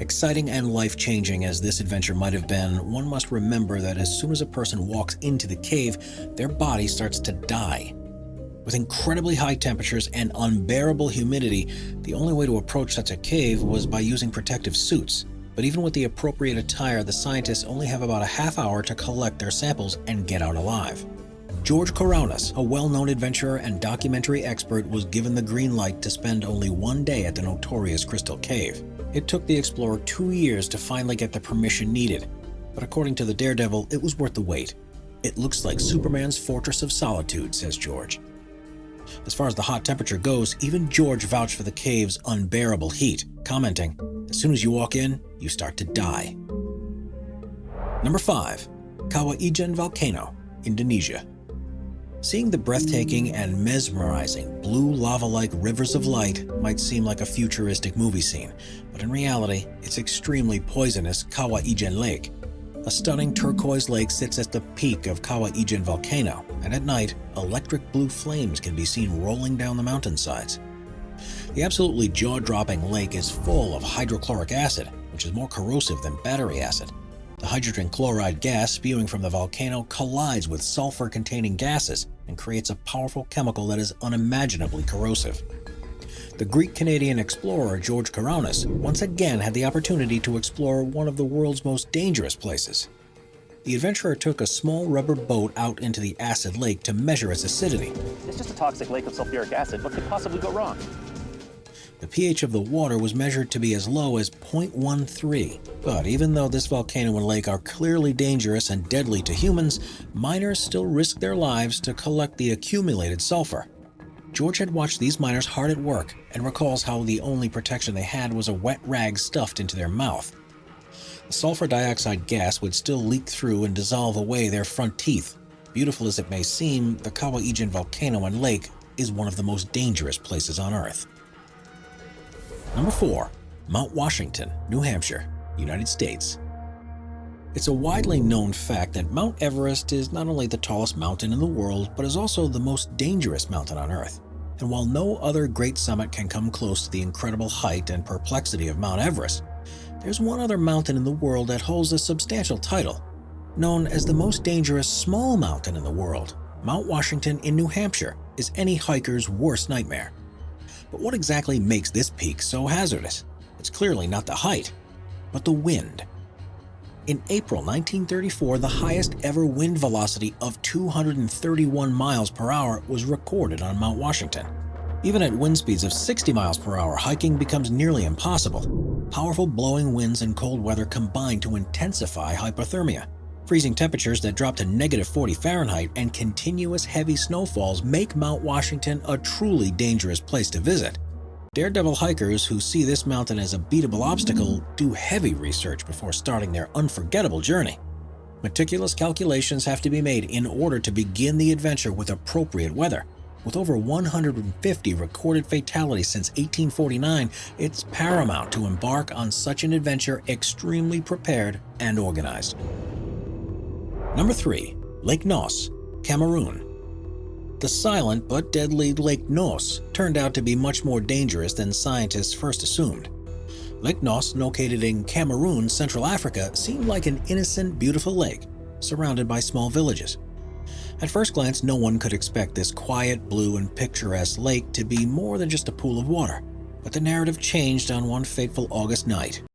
Exciting and life-changing as this adventure might have been, one must remember that as soon as a person walks into the cave, their body starts to die. With incredibly high temperatures and unbearable humidity, the only way to approach such a cave was by using protective suits. But even with the appropriate attire, the scientists only have about a half hour to collect their samples and get out alive. George Kourounis, a well-known adventurer and documentary expert, was given the green light to spend only one day at the notorious Crystal Cave. It took the explorer 2 years to finally get the permission needed, but according to the Daredevil, it was worth the wait. "It looks like Superman's Fortress of Solitude," says George. As far as the hot temperature goes, even George vouched for the cave's unbearable heat, commenting, "As soon as you walk in, you start to die." Number 5. Kawah Ijen Volcano, Indonesia. Seeing the breathtaking and mesmerizing blue lava-like rivers of light might seem like a futuristic movie scene, but in reality, it's extremely poisonous Kawah Ijen Lake. A stunning turquoise lake sits at the peak of Kawah Ijen Volcano, and at night, electric blue flames can be seen rolling down the mountainsides. The absolutely jaw-dropping lake is full of hydrochloric acid, which is more corrosive than battery acid. The hydrogen chloride gas spewing from the volcano collides with sulfur-containing gases and creates a powerful chemical that is unimaginably corrosive. The Greek-Canadian explorer George Kourounis once again had the opportunity to explore one of the world's most dangerous places. The adventurer took a small rubber boat out into the acid lake to measure its acidity. It's just a toxic lake of sulfuric acid. What could possibly go wrong? The pH of the water was measured to be as low as 0.13. But even though this volcano and lake are clearly dangerous and deadly to humans, miners still risk their lives to collect the accumulated sulfur. George had watched these miners hard at work and recalls how the only protection they had was a wet rag stuffed into their mouth. The sulfur dioxide gas would still leak through and dissolve away their front teeth. Beautiful as it may seem, the Kawah Ijen volcano and lake is one of the most dangerous places on Earth. Number 4. Mount Washington, New Hampshire, United States. It's a widely known fact that Mount Everest is not only the tallest mountain in the world, but is also the most dangerous mountain on Earth. And while no other great summit can come close to the incredible height and perplexity of Mount Everest, there's one other mountain in the world that holds a substantial title. Known as the most dangerous small mountain in the world, Mount Washington in New Hampshire is any hiker's worst nightmare. But what exactly makes this peak so hazardous? It's clearly not the height, but the wind. In April 1934, the highest ever wind velocity of 231 miles per hour was recorded on Mount Washington. Even at wind speeds of 60 miles per hour, hiking becomes nearly impossible. Powerful blowing winds and cold weather combine to intensify hypothermia. Freezing temperatures that drop to -40 Fahrenheit and continuous heavy snowfalls make Mount Washington a truly dangerous place to visit. Daredevil hikers who see this mountain as a beatable obstacle do heavy research before starting their unforgettable journey. Meticulous calculations have to be made in order to begin the adventure with appropriate weather. With over 150 recorded fatalities since 1849, it's paramount to embark on such an adventure extremely prepared and organized. Number 3. Lake Nós, Cameroon. The silent but deadly Lake Nós turned out to be much more dangerous than scientists first assumed. Lake Nós, located in Cameroon, Central Africa, seemed like an innocent, beautiful lake, surrounded by small villages. At first glance, no one could expect this quiet, blue, and picturesque lake to be more than just a pool of water. But the narrative changed on one fateful August night.